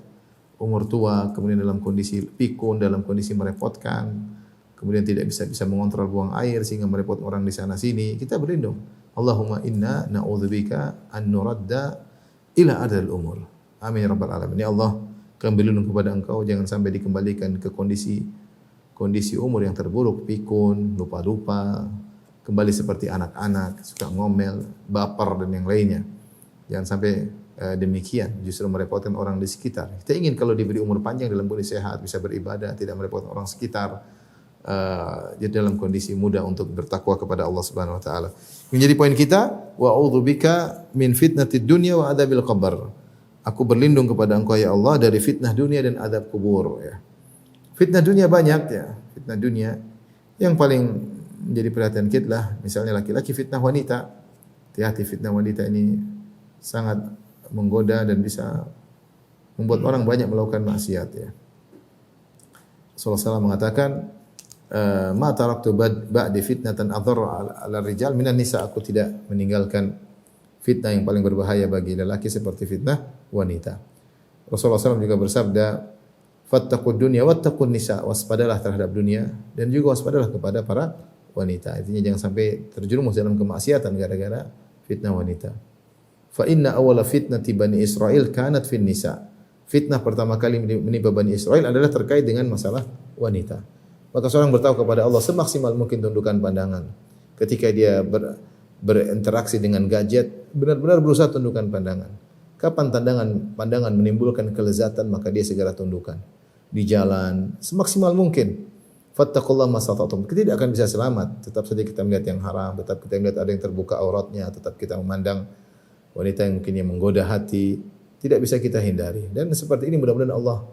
Umur tua, kemudian dalam kondisi pikun, dalam kondisi merepotkan, kemudian tidak bisa mengontrol buang air sehingga merepot orang di sana sini. Kita berlindung. Allahumma inna na'udzubika an nuradda ila ardhil umur. Amin ya rabbal alamin. Ya Allah, kami berlindung kepada Engkau jangan sampai dikembalikan ke kondisi umur yang terburuk, pikun, lupa-lupa, kembali seperti anak-anak, suka ngomel, baper dan yang lainnya. Jangan sampai demikian, justru merepotkan orang di sekitar. Kita ingin kalau diberi umur panjang dalam kondisi sehat, bisa beribadah, tidak merepotkan orang sekitar. Jadi dalam kondisi muda untuk bertakwa kepada Allah Subhanahu wa taala. Menjadi poin kita, wa a'udzubika min fitnatid dunya wa adzabil qabr. Aku berlindung kepada Engkau ya Allah dari fitnah dunia dan azab kubur ya. Fitnah dunia banyak ya. Fitnah dunia yang paling menjadi perhatian kita lah misalnya laki-laki fitnah wanita. Hati-hati, fitnah wanita ini sangat menggoda dan bisa membuat orang banyak melakukan maksiat ya. Rasulullah SAW mengatakan ma taraktu ba'di fitnatan adharra 'ala rijal minan nisa, aku tidak meninggalkan fitnah yang paling berbahaya bagi lelaki seperti fitnah wanita. Rasulullah SAW juga bersabda, fattaqud dunya wattaqun nisa, waspadalah terhadap dunia dan juga waspadalah kepada para wanita. Artinya jangan sampai terjerumus dalam kemaksiatan gara-gara fitnah wanita. Fa inna awwala fitnati bani Israil kanat fin nisa. Fitnah pertama kali menimpa Bani Israil adalah terkait dengan masalah wanita. Maka seorang bertawa kepada Allah semaksimal mungkin tundukkan pandangan. Ketika dia berinteraksi dengan gadget, benar-benar berusaha tundukkan pandangan. Kapan pandangan menimbulkan kelezatan, maka dia segera tundukkan. di jalan, semaksimal mungkin. Fattaqullaha mastata'tum. Kita tidak akan bisa selamat. Tetap saja kita melihat yang haram, tetap kita melihat ada yang terbuka auratnya, tetap kita memandang wanita yang mungkin yang menggoda hati, tidak bisa kita hindari. Dan seperti ini mudah-mudahan Allah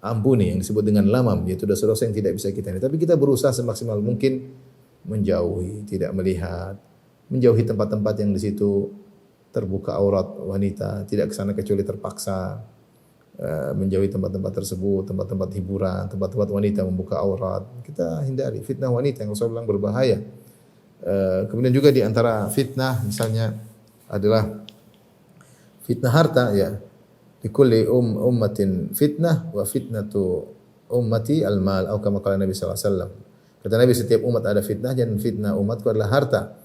ampuni yang disebut dengan lamam, yaitu dosa-dosa yang tidak bisa kita hindari. Tapi kita berusaha semaksimal mungkin menjauhi, tidak melihat, menjauhi tempat-tempat yang di situ terbuka aurat wanita, tidak ke sana kecuali terpaksa, menjauhi tempat-tempat tersebut, tempat-tempat hiburan, tempat-tempat wanita membuka aurat. Kita hindari fitnah wanita yang Rasulullah bilang berbahaya. Kemudian juga di antara fitnah misalnya adalah fitnah harta, ya. Likulli ummatin fitnah wa fitnatu ummati al-mal, atau kama qala Nabi sallallahu alaihi wasallam. Kata Nabi, setiap umat ada fitnah dan fitnah umatku adalah harta.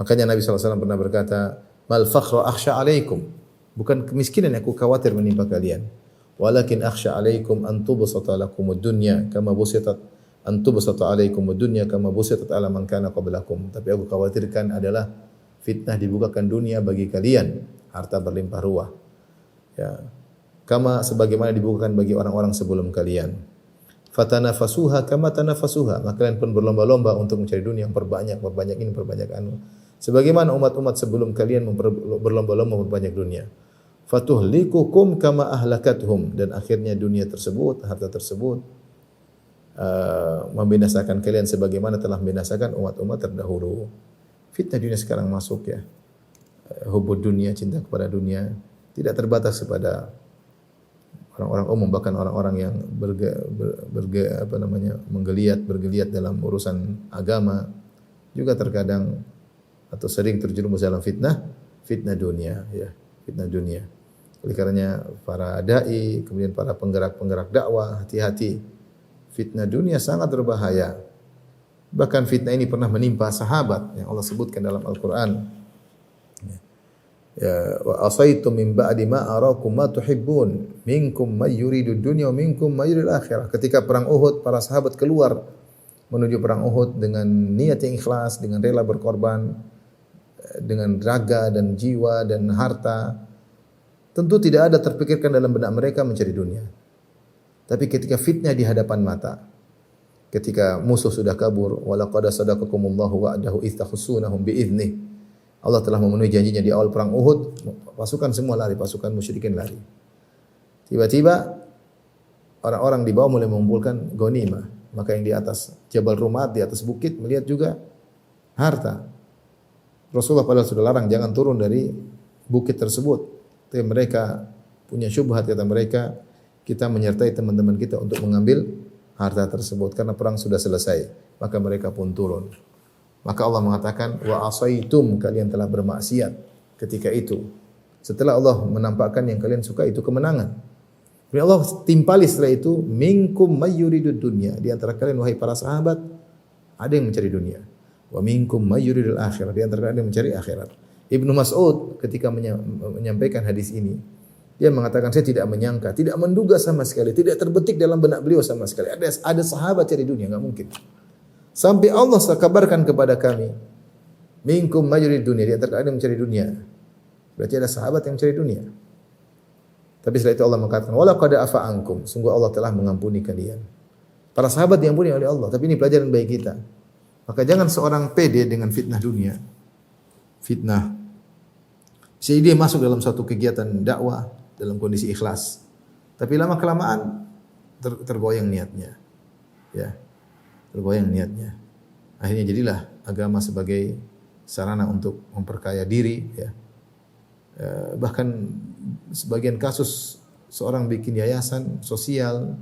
Makanya Nabi sallallahu alaihi wasallam pernah berkata, "Mal fakhru akhsha alaikum." Bukan kemiskinan yang aku khawatir menimpa kalian. Walakin akhsha alaikum an tubsata lakumud dunya kama busitat an tubsata alaikumud dunya kama busitat ala man kana qablakum. Tapi aku khawatirkan adalah fitnah dibukakan dunia bagi kalian, harta berlimpah ruah. Ya. Kama sebagaimana dibukakan bagi orang-orang sebelum kalian. Fatanafasuha kama tanafasuha. Maka kalian pun berlomba-lomba untuk mencari dunia yang perbanyak ini, perbanyak anu. Sebagaimana umat-umat sebelum kalian berlomba-lomba memperbanyak dunia. Fatuhlikukum kama ahlakatuhum. Dan akhirnya dunia tersebut, harta tersebut membinasakan kalian sebagaimana telah membinasakan umat-umat terdahulu. Fitnah dunia sekarang masuk, ya. Hubud dunia, cinta kepada dunia, tidak terbatas kepada orang-orang umum, bahkan orang-orang yang bergeliat dalam urusan agama juga terkadang atau sering terjerumus dalam fitnah dunia, ya, fitnah dunia. Oleh karenanya para dai, kemudian para penggerak-penggerak dakwah, hati-hati. Fitnah dunia sangat berbahaya. Bahkan fitnah ini pernah menimpa sahabat yang Allah sebutkan dalam Al-Qur'an. Ya, wa asaitum min ba'di ma arakum ma tuhibbun minkum may yuridu dunya wa minkum may yuridul akhirah. Ketika perang Uhud, para sahabat keluar menuju perang Uhud dengan niat yang ikhlas, dengan rela berkorban, dengan raga dan jiwa dan harta. Tentu tidak ada terpikirkan dalam benak mereka mencari dunia. Tapi ketika fitnah di hadapan mata, ketika musuh sudah kabur, walaqad sadaqakumullahu wa'dahu idh tahussunahum bi'idzni. Allah telah memenuhi janjinya di awal perang Uhud, pasukan semua lari, pasukan musyrikin lari. Tiba-tiba orang-orang di bawah mulai mengumpulkan ghanimah. Maka yang di atas Jabal Rumat, di atas bukit melihat juga harta. Rasulullah padahal sudah larang jangan turun dari bukit tersebut. Tapi mereka punya syubhat, kata mereka, kita menyertai teman-teman kita untuk mengambil harta tersebut karena perang sudah selesai. Maka mereka pun turun. Maka Allah mengatakan, wa asaitum, kalian telah bermaksiat ketika itu. Setelah Allah menampakkan yang kalian suka itu kemenangan. Kemudian Allah timpali setelah itu, minkum mayyuridud dunya. Di antara kalian wahai para sahabat, ada yang mencari dunia. Wa minkum mayyuridul akhirah. Di antara kalian yang mencari akhirat. Ibnu Mas'ud ketika menyampaikan hadis ini, dia mengatakan, saya tidak menyangka, tidak menduga sama sekali, tidak terbetik dalam benak beliau sama sekali. Ada sahabat cari dunia, enggak mungkin. Sampai Allah kabarkan kepada kami, minkum mayyurid dunia, di antara kalian yang mencari dunia. Berarti ada sahabat yang mencari dunia. Tapi setelah itu Allah mengatakan, wala qad afa ankum, sungguh Allah telah mengampuni kalian. Para sahabat diampuni oleh Allah, tapi ini pelajaran bagi kita. Maka jangan seorang pede dengan fitnah dunia. Fitnah. Jadi dia masuk dalam suatu kegiatan dakwah dalam kondisi ikhlas. Tapi lama kelamaan tergoyang niatnya. Ya. Tergoyang niatnya. Akhirnya jadilah agama sebagai sarana untuk memperkaya diri, ya. Bahkan sebagian kasus seorang bikin yayasan sosial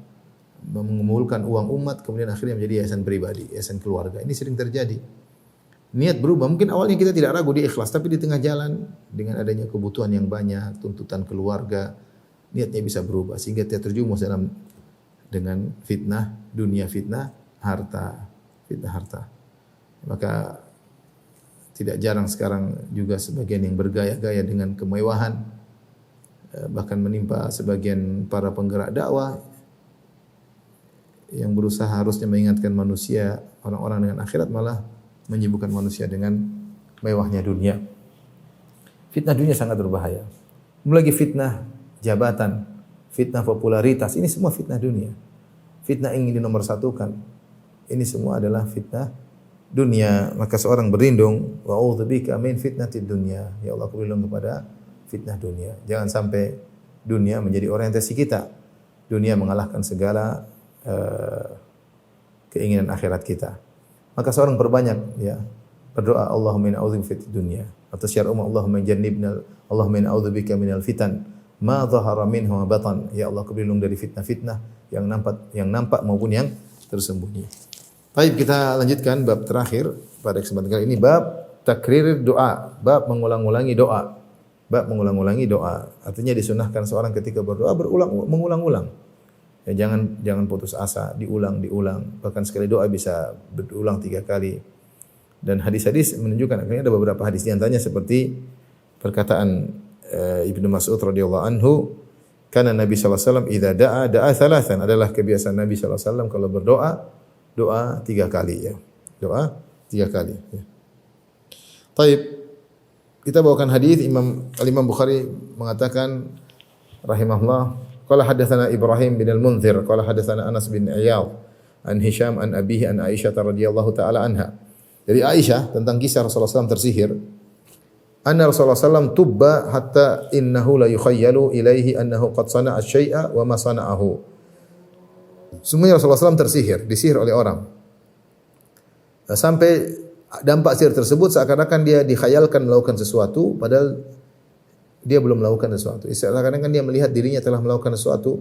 mengumpulkan uang umat kemudian akhirnya menjadi yayasan pribadi, yayasan keluarga. Ini sering terjadi. Niat berubah. Mungkin awalnya kita tidak ragu di ikhlas, tapi di tengah jalan dengan adanya kebutuhan yang banyak, tuntutan keluarga, niatnya bisa berubah sehingga dia terjumus dengan fitnah dunia, fitnah harta. Maka tidak jarang sekarang juga sebagian yang bergaya-gaya dengan kemewahan, bahkan menimpa sebagian para penggerak dakwah yang berusaha harusnya mengingatkan manusia, orang-orang dengan akhirat, malah menyibukkan manusia dengan mewahnya dunia. Fitnah dunia sangat berbahaya. Belum lagi fitnah jabatan, fitnah popularitas, ini semua fitnah dunia. fitnah ingin dinomorsatukan. Ini semua adalah fitnah dunia. Maka seorang berlindung, wa a'udzubika min fitnatid dunya. Ya Allah, aku berlindung kepada fitnah dunia. Jangan sampai dunia menjadi orientasi kita. Dunia mengalahkan segala keinginan akhirat kita. Maka seorang perbanyak ya berdoa, Allahumma inni a'udzubika fitnatid dunya. Atau syiar umma, Allahumma jannibna, Allahumma inni a'udzubika minal fitan ma dhahara minha wa batan. Ya Allah, aku berlindung dari fitnah-fitnah yang nampak maupun yang tersembunyi. Baik, kita lanjutkan bab terakhir pada kesempatan kali ini, bab takrir doa, bab mengulang-ulangi doa. Bab mengulang-ulangi doa. Artinya disunahkan seorang ketika berdoa mengulang-ulang. Ya, jangan putus asa, diulang. Bahkan sekali doa bisa berulang 3 kali. Dan hadis-hadis menunjukkan, akhirnya ada beberapa hadis di antaranya seperti perkataan Ibnu Mas'ud radhiyallahu anhu, karena Nabi sallallahu alaihi wasallam idza da'a thalathan, adalah kebiasaan Nabi sallallahu alaihi wasallam kalau berdoa, doa 3 kali ya. Doa 3 kali ya. Baik. Kita bawakan hadis Imam Bukhari mengatakan rahimahullah, qala hadatsana Ibrahim bin al-Munzir, qala hadatsana Anas bin Iyad, an Hisham an abihi an Aisyah radhiyallahu taala anha. Dari Aisyah tentang kisah Rasulullah SAW tersihir. Anna Rasulullah SAW tubba hatta innahu la yukhayyalu ilaihi annahu qad sana'a syai'a wa ma sana'ahu. Semuanya Rasulullah SAW disihir oleh orang. Sampai dampak sihir tersebut seakan-akan dia dikhayalkan melakukan sesuatu padahal dia belum melakukan sesuatu. Seakan-akan dia melihat dirinya telah melakukan sesuatu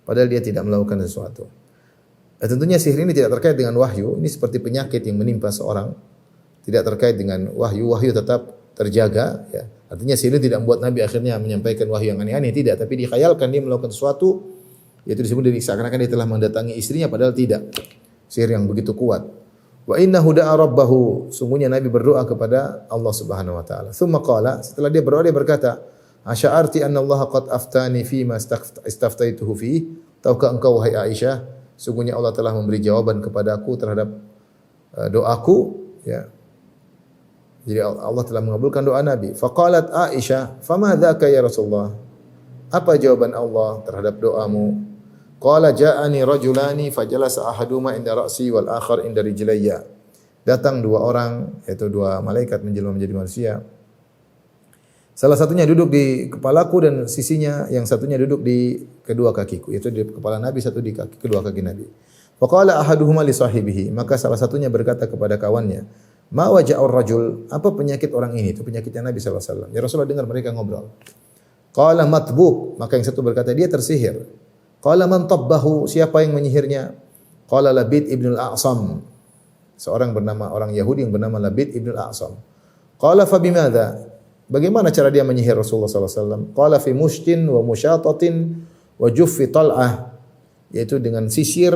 padahal dia tidak melakukan sesuatu. Tentunya sihir ini tidak terkait dengan wahyu. Ini seperti penyakit yang menimpa seorang. Tidak terkait dengan wahyu. Wahyu tetap terjaga. Ya. Artinya sihir tidak membuat Nabi akhirnya menyampaikan wahyu yang aneh-aneh. Tidak. Tapi dikhayalkan dia melakukan sesuatu. Yaitu disebut seakan-akan dia telah mendatangi istrinya padahal tidak. Sihir yang begitu kuat. Wa innahu da'a rabbahu. Sungguhnya Nabi berdoa kepada Allah Subhanahu wa taala. Tsumma qala, setelah dia berdoa dia berkata, "Asy'arti anna Allah qad aftani fi ma istaftaituhu fi?" Tahukah engkau wahai Aisyah, sungguhnya Allah telah memberi jawaban kepadaku terhadap doaku, ya. Jadi Allah telah mengabulkan doa Nabi. Faqalat Aisyah, "Fama dzaka ya Rasulullah?" Apa jawaban Allah terhadap doamu? Qala ja'ani rajulani fajalasa ahaduma inda ra'si wal akhar inda rijlayya. Datang 2 orang, yaitu 2 malaikat menjelma menjadi manusia. Salah satunya duduk di kepalaku dan sisinya yang satunya duduk di kedua kakiku, yaitu di kepala Nabi, satu di kedua kaki Nabi. Faqala ahaduhuma li sahibihi, maka salah satunya berkata kepada kawannya, "Ma waja'ur rajul?" Apa penyakit orang ini? Itu penyakitnya Nabi sallallahu alaihi wasallam. Ya Rasulullah dengar mereka ngobrol. Qala matbub, maka yang satu berkata dia tersihir. Qala man tabbahu, siapa yang menyihirnya? Qala Labid ibn al-A'sam. Orang Yahudi yang bernama Labid ibn al-A'sam. Qala fa bimadza? Bagaimana cara dia menyihir Rasulullah sallallahu alaihi wasallam? Qala fi mushtin wa musyatatin wa juffi tal'ah, yaitu dengan sisir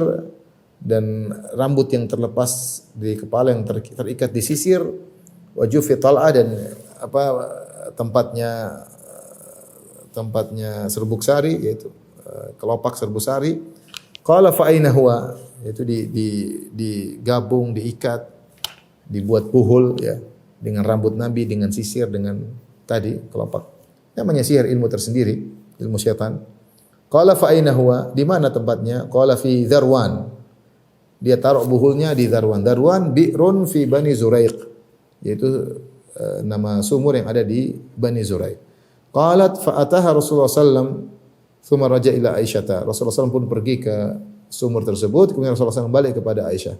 dan rambut yang terlepas di kepala yang terikat di sisir, wa juffi tal'ah, dan tempatnya serbuk sari, yaitu kelopak serbuk sari. Qala fa aina huwa, yaitu digabung, diikat, dibuat puhul ya, dengan rambut Nabi, dengan sisir, dengan tadi kelopak. Namanya sihir, ilmu tersendiri, ilmu syaitan. Qala fa aina huwa, di mana tempatnya? Qala fi Dharwan. Dia taruh buhulnya di Dharwan. Dharwan bi'run fi Bani Zuraiq, yaitu nama sumur yang ada di Bani Zuraiq. Qalat fa ataha Rasulullah sallam thumma raja ila Aisyah. Rasulullah sallam pun pergi ke sumur tersebut, kemudian Rasulullah sallam balik kepada Aisyah.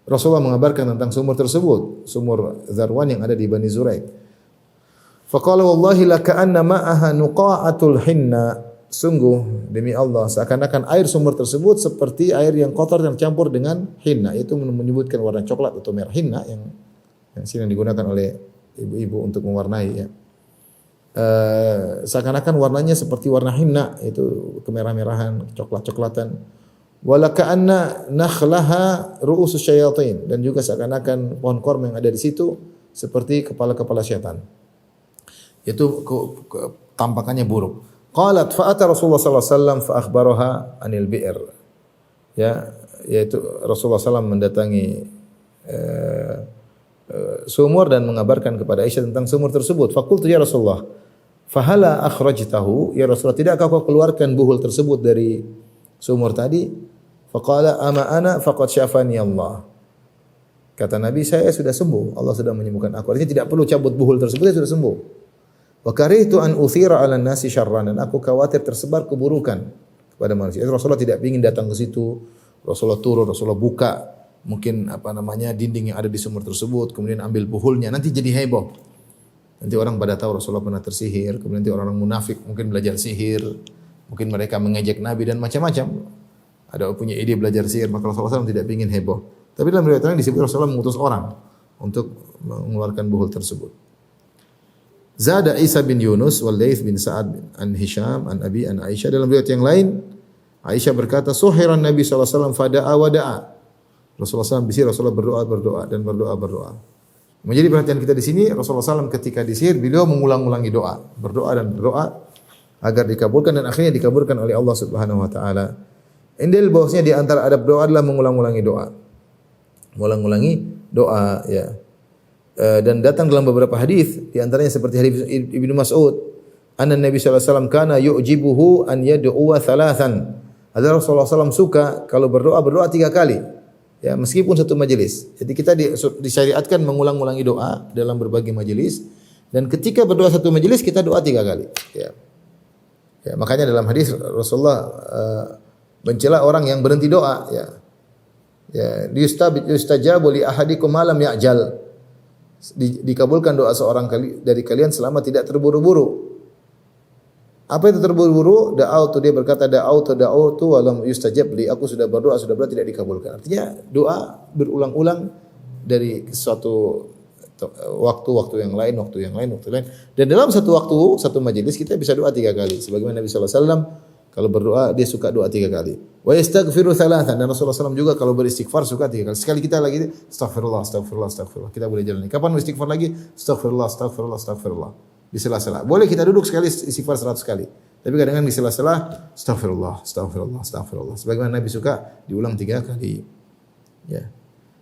Rasulullah mengabarkan tentang sumur tersebut, sumur Dharwan yang ada di Bani Zuraiq. Faqala wallahi laka'anna ma'aha nuqa'atul hinna. Sungguh demi Allah seakan-akan air sumur tersebut seperti air yang kotor yang campur dengan hinna, itu menyebutkan warna coklat atau merah. Hinna yang sering digunakan oleh ibu-ibu untuk mewarnai ya. Seakan-akan warnanya seperti warna hinna, itu kemerah-merahan, coklat-coklatan. Wala ka'anna nakhlaha ru'usus syayatin, dan juga seakan-akan pohon korma yang ada di situ seperti kepala-kepala syaitan. Itu tampakannya buruk. Qalat fa ata Rasulullah sallallahu alaihi wasallam fa akhbaraha anil bi'r. Ya, yaitu Rasulullah SAW mendatangi sumur dan mengabarkan kepada Aisyah tentang sumur tersebut. Faqultu ya Rasulullah, fahala akhrajtahu? Ya Rasulullah, tidakkah kau keluarkan buhul tersebut dari seumur tadi. Faqala ama ana faqad syafani Allah. Kata Nabi, saya sudah sembuh. Allah sudah menyembuhkan aku. Artinya tidak perlu cabut buhul tersebut, saya sudah sembuh. Wa karihtu an uthira 'alan nasi syarran, dan aku khawatir tersebar keburukan kepada manusia. Rasulullah tidak ingin datang ke situ. Rasulullah turun, Rasulullah buka mungkin dinding yang ada di sumur tersebut, kemudian ambil buhulnya, nanti jadi heboh. Nanti orang pada tahu Rasulullah pernah tersihir, kemudian nanti orang-orang munafik mungkin belajar sihir, mungkin mereka mengejek Nabi dan macam-macam. Ada punya ide belajar sihir, maka Rasulullah SAW tidak ingin heboh. Tapi dalam riwayat lain disebut Rasulullah mengutus orang untuk mengeluarkan buhul tersebut. Zada Isa bin Yunus wal Laits bin Sa'ad an Hisham an Abi an Aisyah. Dalam riwayat yang lain Aisyah berkata, suhiran Nabi SAW fada'a wa da'a. Rasulullah SAW disihir, Rasulullah berdoa dan berdoa. Menjadi perhatian kita di sini, Rasulullah SAW ketika disihir, beliau mengulang-ulangi doa, berdoa dan berdoa agar dikabulkan, dan akhirnya dikabulkan oleh Allah Subhanahu wa taala. Indil bahwasanya di antara adab doa adalah mengulang-ulangi doa. Mengulang-ulangi doa, ya. Dan datang dalam beberapa hadis, di antaranya seperti hadis Ibnu Mas'ud, anna Nabi sallallahu alaihi wasallam kana yu'jibuhu an yad'uwa thalathan. Ada Rasulullah SAW suka kalau berdoa 3 kali. Ya, meskipun satu majelis. Jadi kita disyariatkan mengulang-ulangi doa dalam berbagai majelis, dan ketika berdoa satu majelis kita doa 3 kali. Ya. Ya, makanya dalam hadis Rasulullah mencela orang yang berhenti doa, ya. Ya, yustajabu li ahadikum ma lam ya'jal. Dikabulkan doa seorang dari kalian selama tidak terburu-buru. Apa itu terburu-buru? Da'autu, dia berkata da'autu wa lam yustajab li. Aku sudah berdoa tidak dikabulkan. Artinya doa berulang-ulang dari suatu waktu yang lain. Dan dalam satu waktu, satu majelis kita bisa doa 3 kali. Sebagaimana Nabi sallallahu alaihi wasallam kalau berdoa dia suka doa 3 kali. Wa yastaghfiru thalathan, dan Rasulullah SAW juga kalau beristighfar suka 3 kali. Sekali kita lagi astaghfirullah. Kita boleh jalan. Kapan mau istighfar lagi? Astaghfirullah. Di sela-sela. Boleh kita duduk sekali istighfar 100 kali. Tapi kadang-kadang di sela-sela astaghfirullah. Sebagaimana Nabi suka diulang 3 kali. Ya.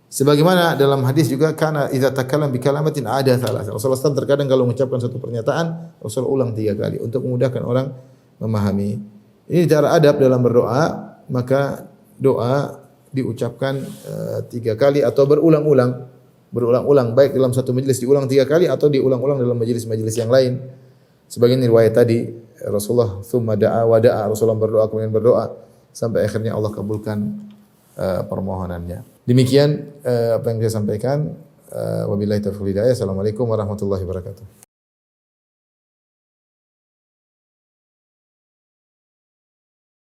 Sebagaimana dalam hadis juga kana idza takallam bi kalamatin ada thalatha. Rasulullah SAW terkadang kalau mengucapkan satu pernyataan, Rasulullah ulang 3 kali untuk memudahkan orang memahami. Ini cara adab dalam berdoa, maka doa diucapkan 3 kali atau berulang-ulang baik dalam satu majelis diulang 3 kali atau diulang-ulang dalam majelis-majelis yang lain. Sebagian riwayat tadi Rasulullah tsumma da'a wa da'a, Rasulullah berdoa kemudian berdoa sampai akhirnya Allah kabulkan permohonannya. Demikian apa yang saya sampaikan. Wabillahi taufiq wal hidayah. Assalamualaikum warahmatullahi wabarakatuh.